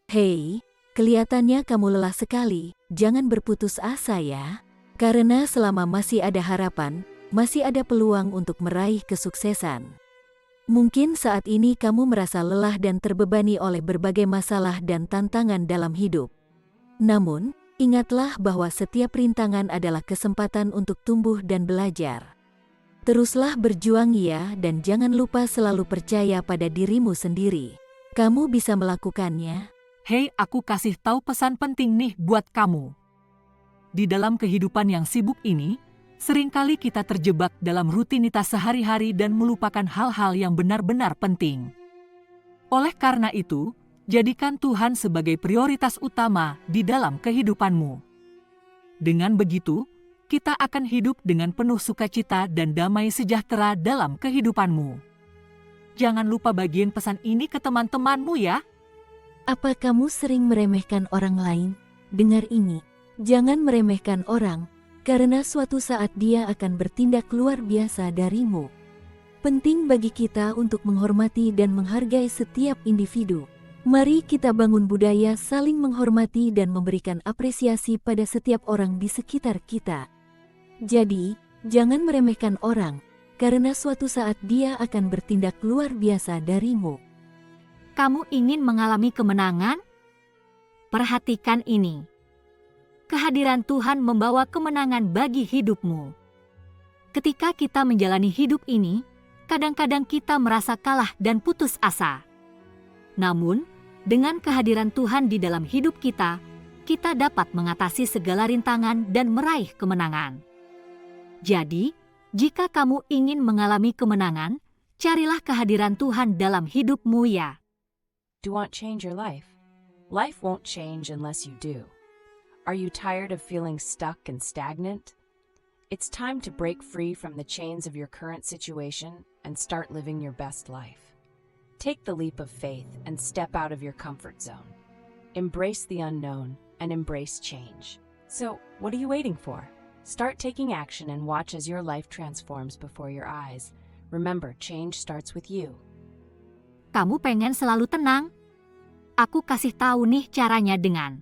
Hei, kelihatannya kamu lelah sekali. Jangan berputus asa ya. Karena selama masih ada harapan, masih ada peluang untuk meraih kesuksesan. Mungkin saat ini kamu merasa lelah dan terbebani oleh berbagai masalah dan tantangan dalam hidup. Namun, ingatlah bahwa setiap rintangan adalah kesempatan untuk tumbuh dan belajar. Teruslah berjuang ya, dan jangan lupa selalu percaya pada dirimu sendiri. Kamu bisa melakukannya. Hei, aku kasih tahu pesan penting nih buat kamu. Di dalam kehidupan yang sibuk ini, seringkali kita terjebak dalam rutinitas sehari-hari dan melupakan hal-hal yang benar-benar penting. Oleh karena itu, jadikan Tuhan sebagai prioritas utama di dalam kehidupanmu. Dengan begitu, kita akan hidup dengan penuh sukacita dan damai sejahtera dalam kehidupanmu. Jangan lupa bagiin pesan ini ke teman-temanmu ya. Apa kamu sering meremehkan orang lain? Dengar ini, jangan meremehkan orang, karena suatu saat dia akan bertindak luar biasa darimu. Penting bagi kita untuk menghormati dan menghargai setiap individu. Mari kita bangun budaya saling menghormati dan memberikan apresiasi pada setiap orang di sekitar kita. Jadi, jangan meremehkan orang, karena suatu saat dia akan bertindak luar biasa darimu. Kamu ingin mengalami kemenangan? Perhatikan ini. Kehadiran Tuhan membawa kemenangan bagi hidupmu. Ketika kita menjalani hidup ini, kadang-kadang kita merasa kalah dan putus asa. Namun, dengan kehadiran Tuhan di dalam hidup kita, kita dapat mengatasi segala rintangan dan meraih kemenangan. Jadi, jika kamu ingin mengalami kemenangan, carilah kehadiran Tuhan dalam hidupmu ya. Do you want to change your life? Life won't change unless you do. Are you tired of feeling stuck and stagnant? It's time to break free from the chains of your current situation and start living your best life. Take the leap of faith and step out of your comfort zone. Embrace the unknown and embrace change. So, what are you waiting for? Start taking action and watch as your life transforms before your eyes. Remember, change starts with you. Kamu pengen selalu tenang? Aku kasih tahu nih caranya dengan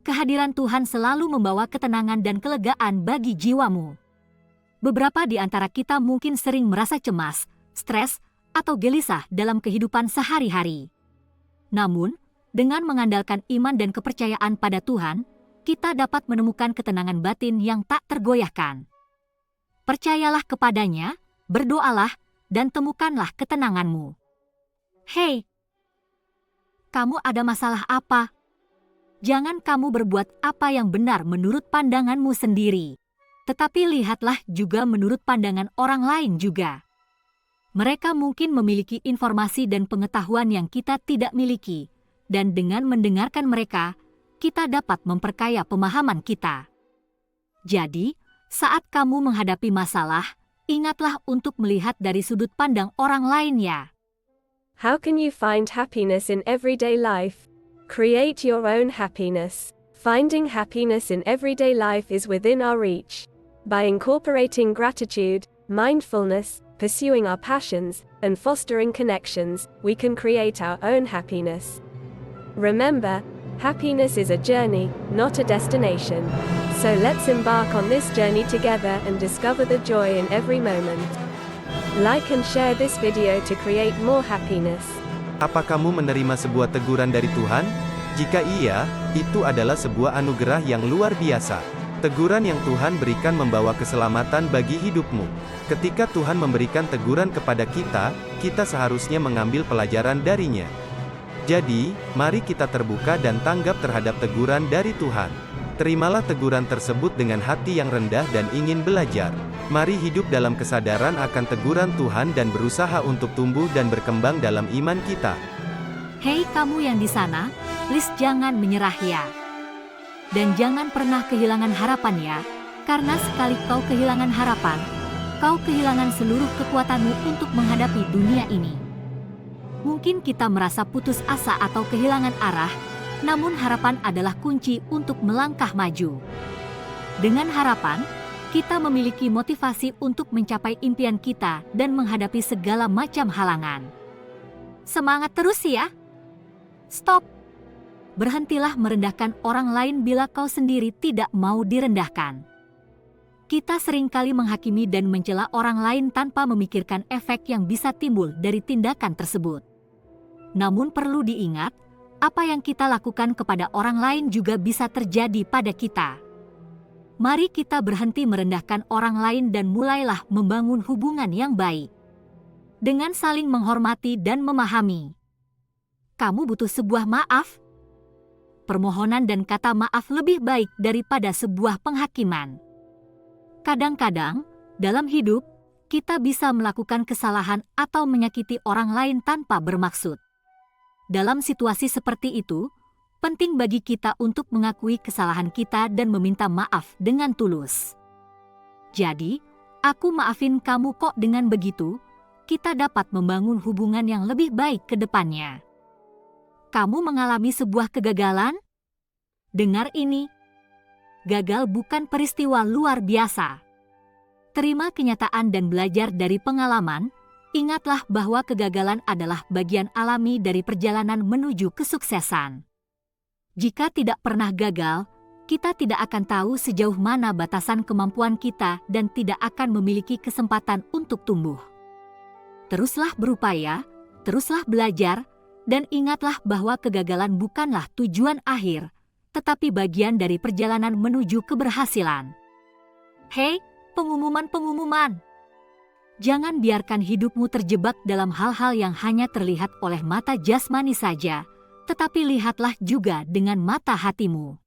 kehadiran Tuhan selalu membawa ketenangan dan kelegaan bagi jiwamu. Beberapa di antara kita mungkin sering merasa cemas, stres, atau gelisah dalam kehidupan sehari-hari. Namun, dengan mengandalkan iman dan kepercayaan pada Tuhan, kita dapat menemukan ketenangan batin yang tak tergoyahkan. Percayalah kepadanya, berdoalah, dan temukanlah ketenanganmu. Hei, kamu ada masalah apa? Jangan kamu berbuat apa yang benar menurut pandanganmu sendiri, tetapi lihatlah juga menurut pandangan orang lain juga. Mereka mungkin memiliki informasi dan pengetahuan yang kita tidak miliki, dan dengan mendengarkan mereka, kita dapat memperkaya pemahaman kita. Jadi, saat kamu menghadapi masalah, ingatlah untuk melihat dari sudut pandang orang lain ya. How can you find happiness in everyday life? Create your own happiness. Finding happiness in everyday life is within our reach. By incorporating gratitude, mindfulness, pursuing our passions, and fostering connections, we can create our own happiness. Remember, happiness is a journey, not a destination. So let's embark on this journey together and discover the joy in every moment. Like and share this video to create more happiness. Apa kamu menerima sebuah teguran dari Tuhan? Jika iya, itu adalah sebuah anugerah yang luar biasa. Teguran yang Tuhan berikan membawa keselamatan bagi hidupmu. Ketika Tuhan memberikan teguran kepada kita, kita seharusnya mengambil pelajaran darinya. Jadi, mari kita terbuka dan tanggap terhadap teguran dari Tuhan. Terimalah teguran tersebut dengan hati yang rendah dan ingin belajar. Mari hidup dalam kesadaran akan teguran Tuhan dan berusaha untuk tumbuh dan berkembang dalam iman kita. Hei kamu yang di sana, please jangan menyerah ya. Dan jangan pernah kehilangan harapan ya, karena sekali kau kehilangan harapan, kau kehilangan seluruh kekuatanmu untuk menghadapi dunia ini. Mungkin kita merasa putus asa atau kehilangan arah, namun harapan adalah kunci untuk melangkah maju. Dengan harapan, kita memiliki motivasi untuk mencapai impian kita dan menghadapi segala macam halangan. Semangat terus ya! Stop! Berhentilah merendahkan orang lain bila kau sendiri tidak mau direndahkan. Kita seringkali menghakimi dan mencela orang lain tanpa memikirkan efek yang bisa timbul dari tindakan tersebut. Namun perlu diingat, apa yang kita lakukan kepada orang lain juga bisa terjadi pada kita. Mari kita berhenti merendahkan orang lain dan mulailah membangun hubungan yang baik. Dengan saling menghormati dan memahami. Kamu butuh sebuah maaf? Permohonan dan kata maaf lebih baik daripada sebuah penghakiman. Kadang-kadang, dalam hidup, kita bisa melakukan kesalahan atau menyakiti orang lain tanpa bermaksud. Dalam situasi seperti itu, penting bagi kita untuk mengakui kesalahan kita dan meminta maaf dengan tulus. Jadi, aku maafin kamu kok. Dengan begitu, kita dapat membangun hubungan yang lebih baik ke depannya. Kamu mengalami sebuah kegagalan? Dengar ini. Gagal bukan peristiwa luar biasa. Terima kenyataan dan belajar dari pengalaman. Ingatlah bahwa kegagalan adalah bagian alami dari perjalanan menuju kesuksesan. Jika tidak pernah gagal, kita tidak akan tahu sejauh mana batasan kemampuan kita dan tidak akan memiliki kesempatan untuk tumbuh. Teruslah berupaya, teruslah belajar, dan ingatlah bahwa kegagalan bukanlah tujuan akhir, tetapi bagian dari perjalanan menuju keberhasilan. Hei, pengumuman! Jangan biarkan hidupmu terjebak dalam hal-hal yang hanya terlihat oleh mata jasmani saja, tetapi lihatlah juga dengan mata hatimu.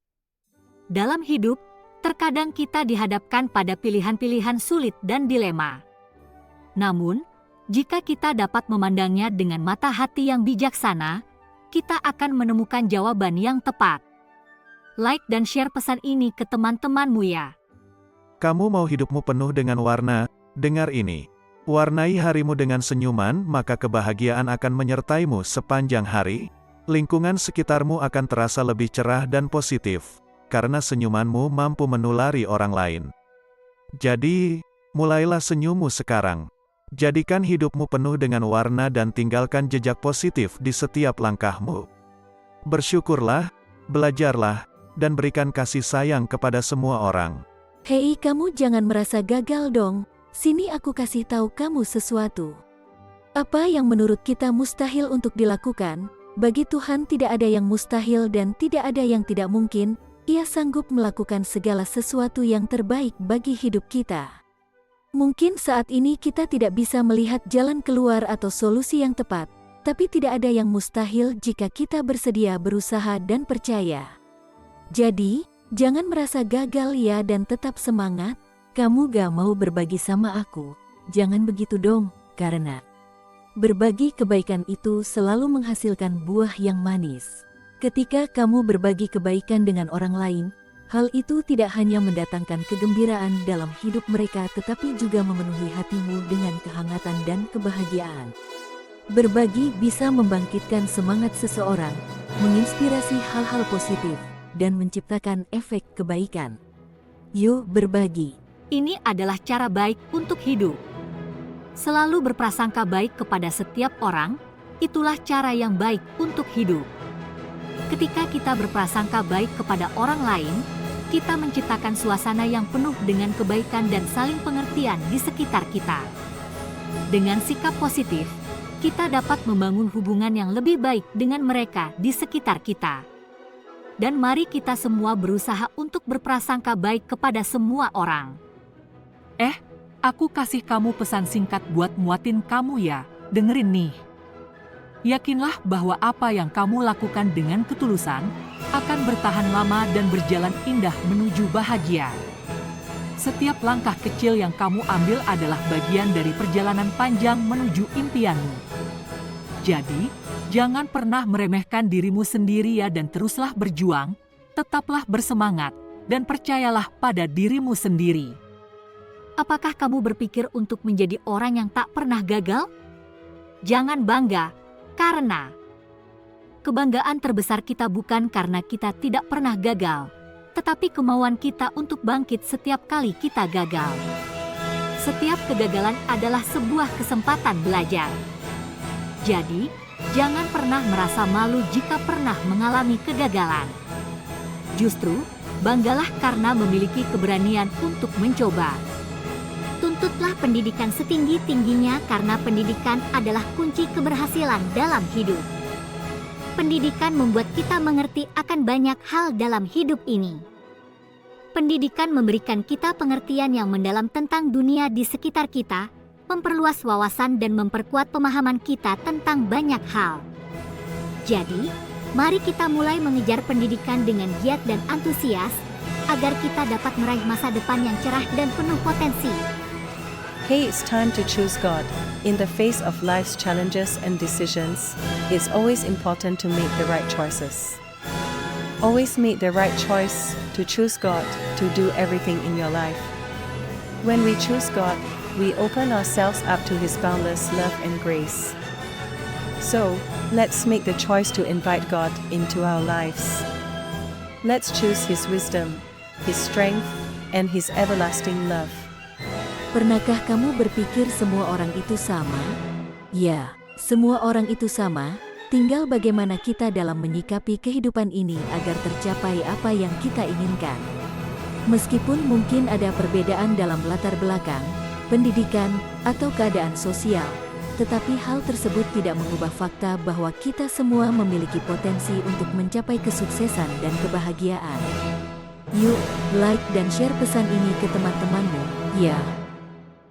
Dalam hidup, terkadang kita dihadapkan pada pilihan-pilihan sulit dan dilema. Namun, jika kita dapat memandangnya dengan mata hati yang bijaksana, kita akan menemukan jawaban yang tepat. Like dan share pesan ini ke teman-temanmu ya. Kamu mau hidupmu penuh dengan warna? Dengar ini. Warnai harimu dengan senyuman, maka kebahagiaan akan menyertaimu sepanjang hari. Lingkungan sekitarmu akan terasa lebih cerah dan positif, karena senyumanmu mampu menulari orang lain. Jadi, mulailah senyummu sekarang. Jadikan hidupmu penuh dengan warna dan tinggalkan jejak positif di setiap langkahmu. Bersyukurlah, belajarlah, dan berikan kasih sayang kepada semua orang. Hei, kamu jangan merasa gagal dong. Sini aku kasih tahu kamu sesuatu. Apa yang menurut kita mustahil untuk dilakukan, bagi Tuhan tidak ada yang mustahil dan tidak ada yang tidak mungkin. Ia sanggup melakukan segala sesuatu yang terbaik bagi hidup kita. Mungkin saat ini kita tidak bisa melihat jalan keluar atau solusi yang tepat, tapi tidak ada yang mustahil jika kita bersedia berusaha dan percaya. Jadi, jangan merasa gagal ya dan tetap semangat. Kamu gak mau berbagi sama aku? Jangan begitu dong, karena berbagi kebaikan itu selalu menghasilkan buah yang manis. Ketika kamu berbagi kebaikan dengan orang lain, hal itu tidak hanya mendatangkan kegembiraan dalam hidup mereka tetapi juga memenuhi hatimu dengan kehangatan dan kebahagiaan. Berbagi bisa membangkitkan semangat seseorang, menginspirasi hal-hal positif, dan menciptakan efek kebaikan. Yuk berbagi. Ini adalah cara baik untuk hidup. Selalu berprasangka baik kepada setiap orang, itulah cara yang baik untuk hidup. Ketika kita berprasangka baik kepada orang lain, kita menciptakan suasana yang penuh dengan kebaikan dan saling pengertian di sekitar kita. Dengan sikap positif, kita dapat membangun hubungan yang lebih baik dengan mereka di sekitar kita. Dan mari kita semua berusaha untuk berprasangka baik kepada semua orang. Aku kasih kamu pesan singkat buat muatin kamu ya, dengerin nih. Yakinlah bahwa apa yang kamu lakukan dengan ketulusan akan bertahan lama dan berjalan indah menuju bahagia. Setiap langkah kecil yang kamu ambil adalah bagian dari perjalanan panjang menuju impianmu. Jadi, jangan pernah meremehkan dirimu sendiri ya dan teruslah berjuang, tetaplah bersemangat, dan percayalah pada dirimu sendiri. Apakah kamu berpikir untuk menjadi orang yang tak pernah gagal? Jangan bangga, karena kebanggaan terbesar kita bukan karena kita tidak pernah gagal, tetapi kemauan kita untuk bangkit setiap kali kita gagal. Setiap kegagalan adalah sebuah kesempatan belajar. Jadi, Jangan pernah merasa malu jika pernah mengalami kegagalan. Justru, banggalah karena memiliki keberanian untuk mencoba. Tuntutlah pendidikan setinggi-tingginya karena pendidikan adalah kunci keberhasilan dalam hidup. Pendidikan membuat kita mengerti akan banyak hal dalam hidup ini. Pendidikan memberikan kita pengertian yang mendalam tentang dunia di sekitar kita, memperluas wawasan dan memperkuat pemahaman kita tentang banyak hal. Jadi, mari kita mulai mengejar pendidikan dengan giat dan antusias, agar kita dapat meraih masa depan yang cerah dan penuh potensi. Hey, it's time to choose God. In the face of life's challenges and decisions, it's always important to make the right choices. Always make the right choice to choose God to do everything in your life. When we choose God, we open ourselves up to His boundless love and grace. So, let's make the choice to invite God into our lives. Let's choose His wisdom, His strength, and His everlasting love. Pernahkah kamu berpikir semua orang itu sama? Ya, semua orang itu sama, tinggal bagaimana kita dalam menyikapi kehidupan ini agar tercapai apa yang kita inginkan. Meskipun mungkin ada perbedaan dalam latar belakang, pendidikan, atau keadaan sosial, tetapi hal tersebut tidak mengubah fakta bahwa kita semua memiliki potensi untuk mencapai kesuksesan dan kebahagiaan. Yuk, like dan share pesan ini ke teman-temanmu, ya.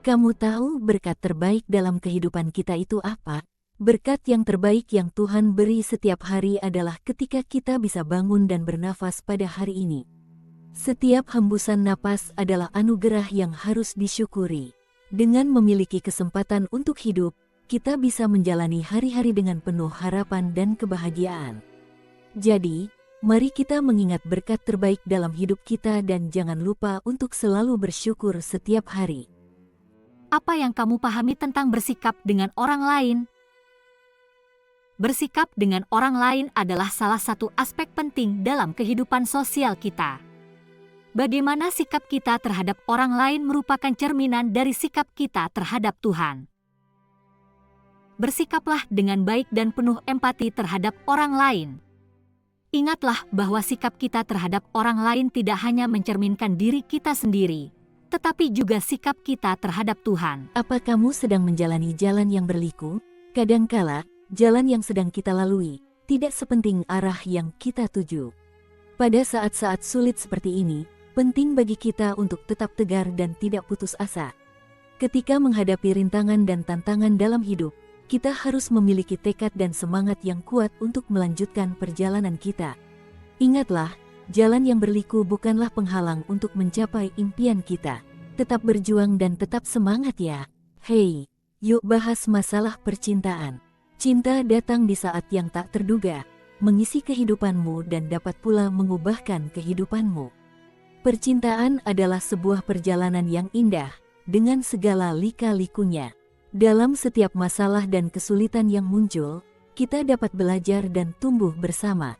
Kamu tahu berkat terbaik dalam kehidupan kita itu apa? Berkat yang terbaik yang Tuhan beri setiap hari adalah ketika kita bisa bangun dan bernafas pada hari ini. Setiap hembusan napas adalah anugerah yang harus disyukuri. Dengan memiliki kesempatan untuk hidup, kita bisa menjalani hari-hari dengan penuh harapan dan kebahagiaan. Jadi, mari kita mengingat berkat terbaik dalam hidup kita dan jangan lupa untuk selalu bersyukur setiap hari. Apa yang kamu pahami tentang bersikap dengan orang lain? Bersikap dengan orang lain adalah salah satu aspek penting dalam kehidupan sosial kita. Bagaimana sikap kita terhadap orang lain merupakan cerminan dari sikap kita terhadap Tuhan. Bersikaplah dengan baik dan penuh empati terhadap orang lain. Ingatlah bahwa sikap kita terhadap orang lain tidak hanya mencerminkan diri kita sendiri, tetapi juga sikap kita terhadap Tuhan. Apa kamu sedang menjalani jalan yang berliku? Kadangkala, jalan yang sedang kita lalui tidak sepenting arah yang kita tuju. Pada saat-saat sulit seperti ini, penting bagi kita untuk tetap tegar dan tidak putus asa. Ketika menghadapi rintangan dan tantangan dalam hidup, kita harus memiliki tekad dan semangat yang kuat untuk melanjutkan perjalanan kita. Ingatlah, jalan yang berliku bukanlah penghalang untuk mencapai impian kita. Tetap berjuang dan tetap semangat ya. Hey, yuk bahas masalah percintaan. Cinta datang di saat yang tak terduga, mengisi kehidupanmu dan dapat pula mengubahkan kehidupanmu. Percintaan adalah sebuah perjalanan yang indah, dengan segala lika-likunya. Dalam setiap masalah dan kesulitan yang muncul, kita dapat belajar dan tumbuh bersama.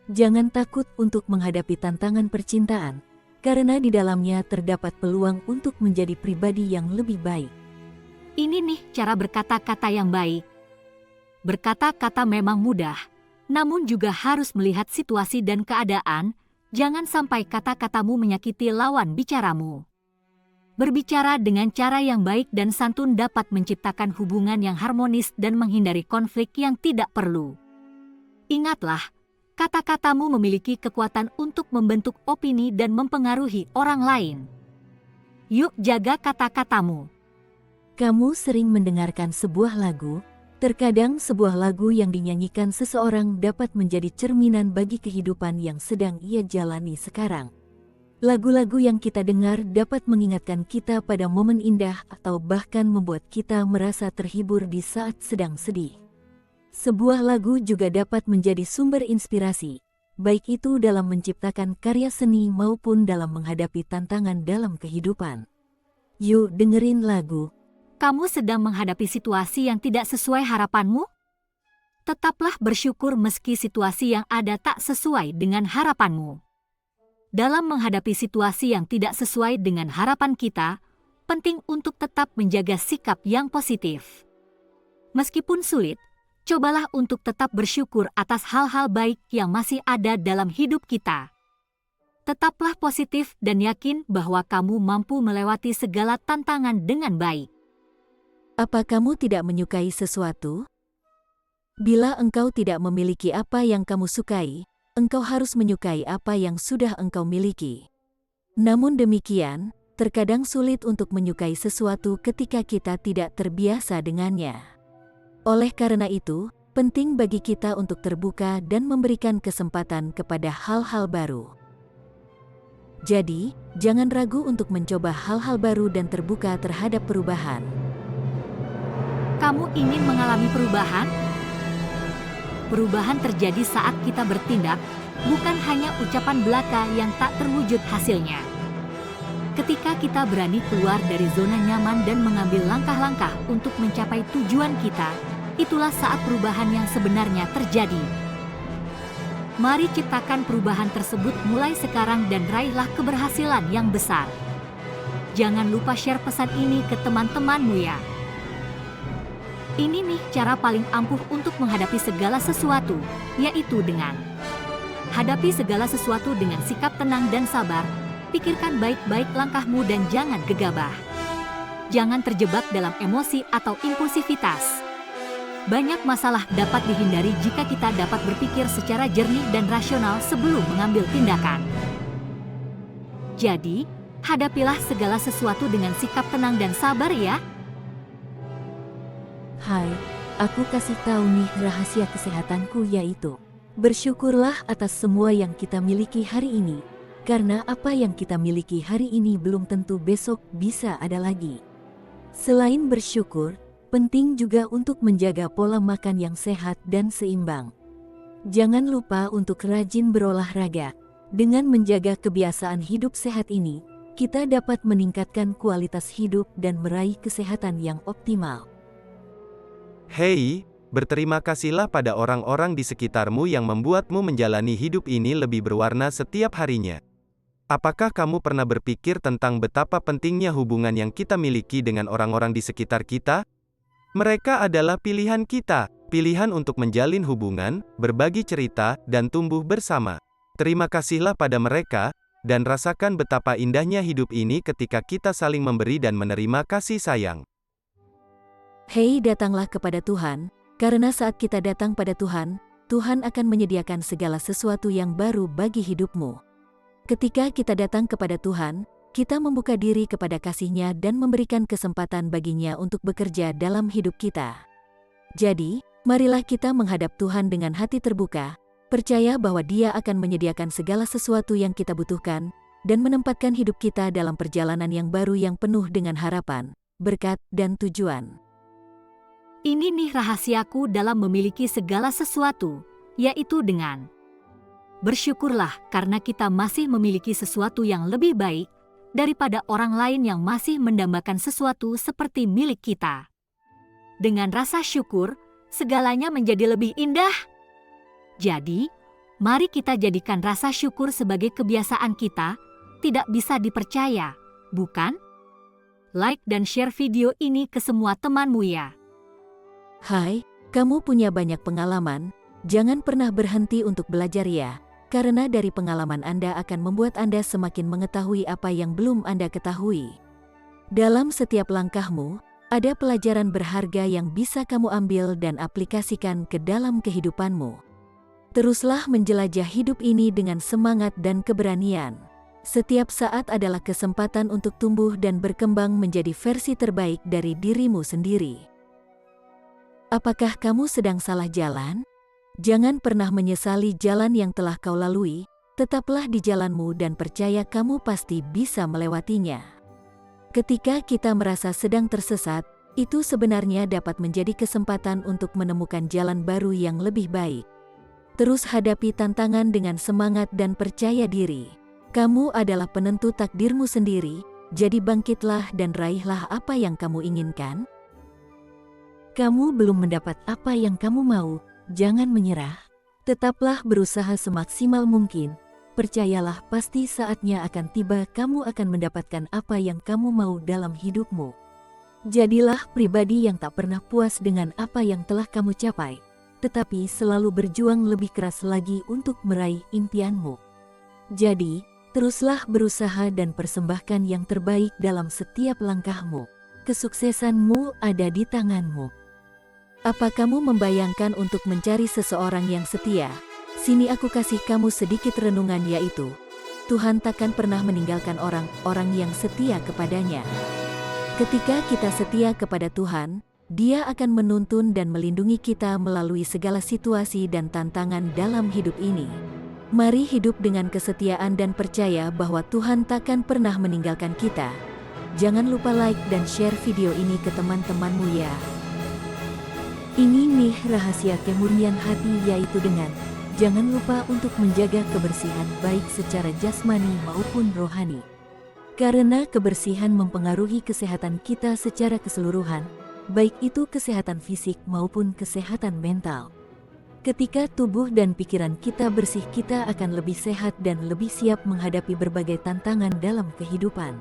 Jangan takut untuk menghadapi tantangan percintaan, karena di dalamnya terdapat peluang untuk menjadi pribadi yang lebih baik. Ini nih cara berkata-kata yang baik. Berkata-kata memang mudah, namun juga harus melihat situasi dan keadaan. Jangan sampai kata-katamu menyakiti lawan bicaramu. Berbicara dengan cara yang baik dan santun dapat menciptakan hubungan yang harmonis dan menghindari konflik yang tidak perlu. Ingatlah, kata-katamu memiliki kekuatan untuk membentuk opini dan mempengaruhi orang lain. Yuk jaga kata-katamu. Kamu sering mendengarkan sebuah lagu. Terkadang sebuah lagu yang dinyanyikan seseorang dapat menjadi cerminan bagi kehidupan yang sedang ia jalani sekarang. Lagu-lagu yang kita dengar dapat mengingatkan kita pada momen indah atau bahkan membuat kita merasa terhibur di saat sedang sedih. Sebuah lagu juga dapat menjadi sumber inspirasi, baik itu dalam menciptakan karya seni maupun dalam menghadapi tantangan dalam kehidupan. Yuk dengerin lagu. Kamu sedang menghadapi situasi yang tidak sesuai harapanmu? Tetaplah bersyukur meski situasi yang ada tak sesuai dengan harapanmu. Dalam menghadapi situasi yang tidak sesuai dengan harapan kita, penting untuk tetap menjaga sikap yang positif. Meskipun sulit, Cobalah untuk tetap bersyukur atas hal-hal baik yang masih ada dalam hidup kita. Tetaplah positif dan yakin bahwa kamu mampu melewati segala tantangan dengan baik. Apa kamu tidak menyukai sesuatu? Bila engkau tidak memiliki apa yang kamu sukai, engkau harus menyukai apa yang sudah engkau miliki. Namun demikian, terkadang sulit untuk menyukai sesuatu ketika kita tidak terbiasa dengannya. Oleh karena itu, penting bagi kita untuk terbuka dan memberikan kesempatan kepada hal-hal baru. Jadi, jangan ragu untuk mencoba hal-hal baru dan terbuka terhadap perubahan. Kamu ingin mengalami perubahan? Perubahan terjadi saat kita bertindak, bukan hanya ucapan belaka yang tak terwujud hasilnya. Ketika kita berani keluar dari zona nyaman dan mengambil langkah-langkah untuk mencapai tujuan kita, itulah saat perubahan yang sebenarnya terjadi. Mari ciptakan perubahan tersebut mulai sekarang dan raihlah keberhasilan yang besar. Jangan lupa share pesan ini ke teman-temanmu ya. Ini nih cara paling ampuh untuk menghadapi segala sesuatu, yaitu dengan hadapi segala sesuatu dengan sikap tenang dan sabar. Pikirkan baik-baik langkahmu dan jangan gegabah. Jangan terjebak dalam emosi atau impulsivitas. Banyak masalah dapat dihindari jika kita dapat berpikir secara jernih dan rasional sebelum mengambil tindakan. Jadi, hadapilah segala sesuatu dengan sikap tenang dan sabar ya. Hai, aku kasih tahu nih rahasia kesehatanku, yaitu bersyukurlah atas semua yang kita miliki hari ini. Karena apa yang kita miliki hari ini belum tentu besok bisa ada lagi. Selain bersyukur, penting juga untuk menjaga pola makan yang sehat dan seimbang. Jangan lupa untuk rajin berolahraga. Dengan menjaga kebiasaan hidup sehat ini, kita dapat meningkatkan kualitas hidup dan meraih kesehatan yang optimal. Hei, berterima kasihlah pada orang-orang di sekitarmu yang membuatmu menjalani hidup ini lebih berwarna setiap harinya. Apakah kamu pernah berpikir tentang betapa pentingnya hubungan yang kita miliki dengan orang-orang di sekitar kita? Mereka adalah pilihan kita, pilihan untuk menjalin hubungan, berbagi cerita, dan tumbuh bersama. Terima kasihlah pada mereka, dan rasakan betapa indahnya hidup ini ketika kita saling memberi dan menerima kasih sayang. Hei, datanglah kepada Tuhan, karena saat kita datang pada Tuhan, Tuhan akan menyediakan segala sesuatu yang baru bagi hidupmu. Ketika kita datang kepada Tuhan, kita membuka diri kepada kasih-Nya dan memberikan kesempatan baginya untuk bekerja dalam hidup kita. Jadi, marilah kita menghadap Tuhan dengan hati terbuka, percaya bahwa Dia akan menyediakan segala sesuatu yang kita butuhkan, dan menempatkan hidup kita dalam perjalanan yang baru yang penuh dengan harapan, berkat, dan tujuan. Ini nih rahasiaku dalam memiliki segala sesuatu, yaitu dengan bersyukurlah karena kita masih memiliki sesuatu yang lebih baik daripada orang lain yang masih mendambakan sesuatu seperti milik kita. Dengan rasa syukur, segalanya menjadi lebih indah. Jadi, mari kita jadikan rasa syukur sebagai kebiasaan kita, tidak bisa dipercaya, bukan? Like dan share video ini ke semua temanmu ya. Hai, kamu punya banyak pengalaman, jangan pernah berhenti untuk belajar ya, karena dari pengalaman Anda akan membuat Anda semakin mengetahui apa yang belum Anda ketahui. Dalam setiap langkahmu, ada pelajaran berharga yang bisa kamu ambil dan aplikasikan ke dalam kehidupanmu. Teruslah menjelajah hidup ini dengan semangat dan keberanian. Setiap saat adalah kesempatan untuk tumbuh dan berkembang menjadi versi terbaik dari dirimu sendiri. Apakah kamu sedang salah jalan? Jangan pernah menyesali jalan yang telah kau lalui, tetaplah di jalanmu dan percaya kamu pasti bisa melewatinya. Ketika kita merasa sedang tersesat, itu sebenarnya dapat menjadi kesempatan untuk menemukan jalan baru yang lebih baik. Terus hadapi tantangan dengan semangat dan percaya diri. Kamu adalah penentu takdirmu sendiri, jadi bangkitlah dan raihlah apa yang kamu inginkan. Kamu belum mendapat apa yang kamu mau, jangan menyerah. Tetaplah berusaha semaksimal mungkin. Percayalah pasti saatnya akan tiba kamu akan mendapatkan apa yang kamu mau dalam hidupmu. Jadilah pribadi yang tak pernah puas dengan apa yang telah kamu capai. tetapi selalu berjuang lebih keras lagi untuk meraih impianmu. Jadi, teruslah berusaha dan persembahkan yang terbaik dalam setiap langkahmu. Kesuksesanmu ada di tanganmu. Apa kamu membayangkan untuk mencari seseorang yang setia? Sini aku kasih kamu sedikit renungan, yaitu Tuhan takkan pernah meninggalkan orang-orang yang setia kepadanya. Ketika kita setia kepada Tuhan, Dia akan menuntun dan melindungi kita melalui segala situasi dan tantangan dalam hidup ini. Mari hidup dengan kesetiaan dan percaya bahwa Tuhan takkan pernah meninggalkan kita. Jangan lupa like dan share video ini ke teman-temanmu ya. Ini nih rahasia kemurnian hati, yaitu dengan jangan lupa untuk menjaga kebersihan baik secara jasmani maupun rohani. Karena kebersihan mempengaruhi kesehatan kita secara keseluruhan, baik itu kesehatan fisik maupun kesehatan mental. Ketika tubuh dan pikiran kita bersih, kita akan lebih sehat dan lebih siap menghadapi berbagai tantangan dalam kehidupan.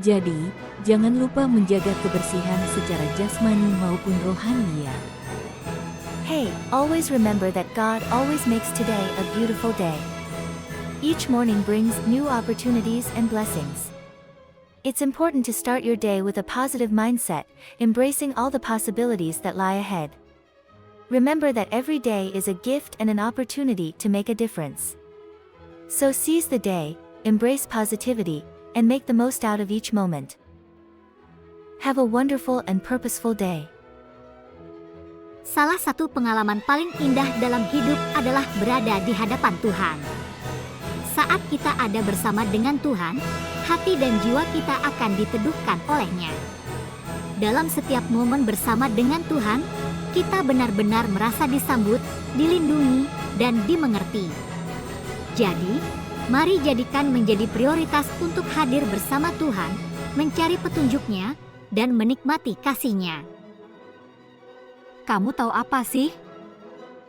Jadi, jangan lupa menjaga kebersihan secara jasmani maupun rohani ya. Hey, always remember that God always makes today a beautiful day. Each morning brings new opportunities and blessings. It's important to start your day with a positive mindset, embracing all the possibilities that lie ahead. Remember that every day is a gift and an opportunity to make a difference. So seize the day, embrace positivity, and make the most out of each moment. Have a wonderful and purposeful day. Salah satu pengalaman paling indah dalam hidup adalah berada di hadapan Tuhan. Saat kita ada bersama dengan Tuhan, hati dan jiwa kita akan diteduhkan oleh-Nya. Dalam setiap momen bersama dengan Tuhan, kita benar-benar merasa disambut, dilindungi, dan dimengerti. Jadi, mari jadikan menjadi prioritas untuk hadir bersama Tuhan, mencari petunjuk-Nya, dan menikmati kasih-Nya. Kamu tahu apa sih?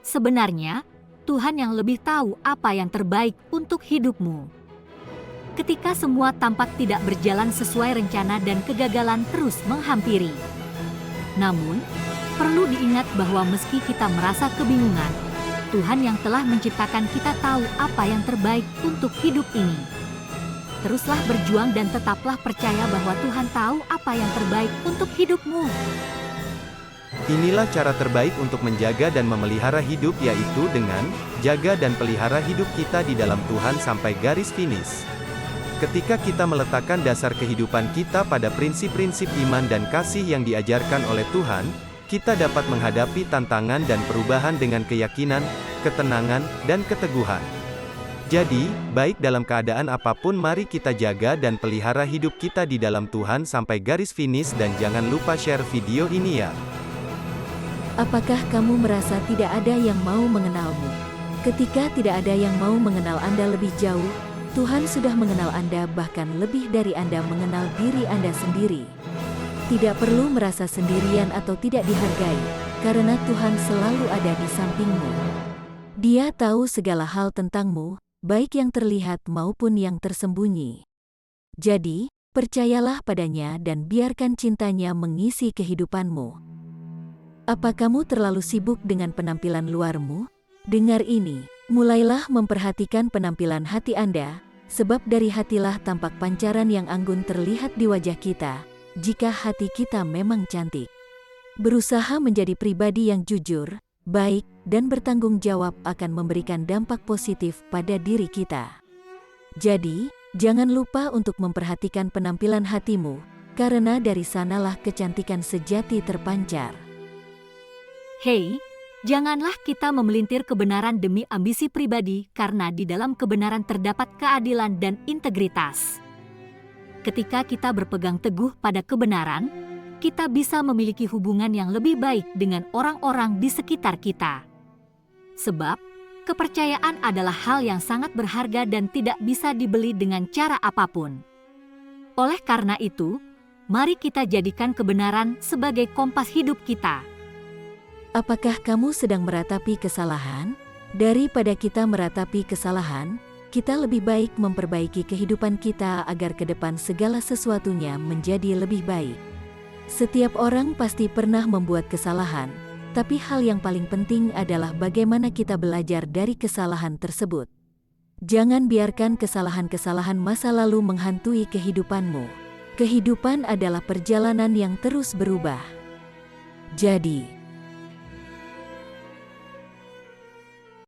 Sebenarnya, Tuhan yang lebih tahu apa yang terbaik untuk hidupmu. Ketika semua tampak tidak berjalan sesuai rencana dan kegagalan terus menghampiri. Namun, perlu diingat bahwa meski kita merasa kebingungan, Tuhan yang telah menciptakan kita tahu apa yang terbaik untuk hidup ini. Teruslah berjuang dan tetaplah percaya bahwa Tuhan tahu apa yang terbaik untuk hidupmu. Inilah cara terbaik untuk menjaga dan memelihara hidup, yaitu dengan jaga dan pelihara hidup kita di dalam Tuhan sampai garis finish. Ketika kita meletakkan dasar kehidupan kita pada prinsip-prinsip iman dan kasih yang diajarkan oleh Tuhan, kita dapat menghadapi tantangan dan perubahan dengan keyakinan, ketenangan, dan keteguhan. Jadi, baik dalam keadaan apapun, mari kita jaga dan pelihara hidup kita di dalam Tuhan sampai garis finish, dan jangan lupa share video ini ya. Apakah kamu merasa tidak ada yang mau mengenalmu? Ketika tidak ada yang mau mengenal Anda lebih jauh, Tuhan sudah mengenal Anda bahkan lebih dari Anda mengenal diri Anda sendiri. Tidak perlu merasa sendirian atau tidak dihargai, karena Tuhan selalu ada di sampingmu. Dia tahu segala hal tentangmu, baik yang terlihat maupun yang tersembunyi. Jadi, percayalah padanya dan biarkan cintanya mengisi kehidupanmu. Apa kamu terlalu sibuk dengan penampilan luarmu? Dengar ini, mulailah memperhatikan penampilan hati Anda, sebab dari hatilah tampak pancaran yang anggun terlihat di wajah kita, jika hati kita memang cantik. Berusaha menjadi pribadi yang jujur, baik, dan bertanggung jawab akan memberikan dampak positif pada diri kita. Jadi, jangan lupa untuk memperhatikan penampilan hatimu, karena dari sanalah kecantikan sejati terpancar. Hei, janganlah kita memelintir kebenaran demi ambisi pribadi, karena di dalam kebenaran terdapat keadilan dan integritas. Ketika kita berpegang teguh pada kebenaran, kita bisa memiliki hubungan yang lebih baik dengan orang-orang di sekitar kita. Sebab, kepercayaan adalah hal yang sangat berharga dan tidak bisa dibeli dengan cara apapun. Oleh karena itu, mari kita jadikan kebenaran sebagai kompas hidup kita. Apakah kamu sedang meratapi kesalahan? Daripada kita meratapi kesalahan, kita lebih baik memperbaiki kehidupan kita agar ke depan segala sesuatunya menjadi lebih baik. Setiap orang pasti pernah membuat kesalahan, Tapi hal yang paling penting adalah bagaimana kita belajar dari kesalahan tersebut. Jangan biarkan kesalahan-kesalahan masa lalu menghantui kehidupanmu. Kehidupan adalah perjalanan yang terus berubah. Jadi,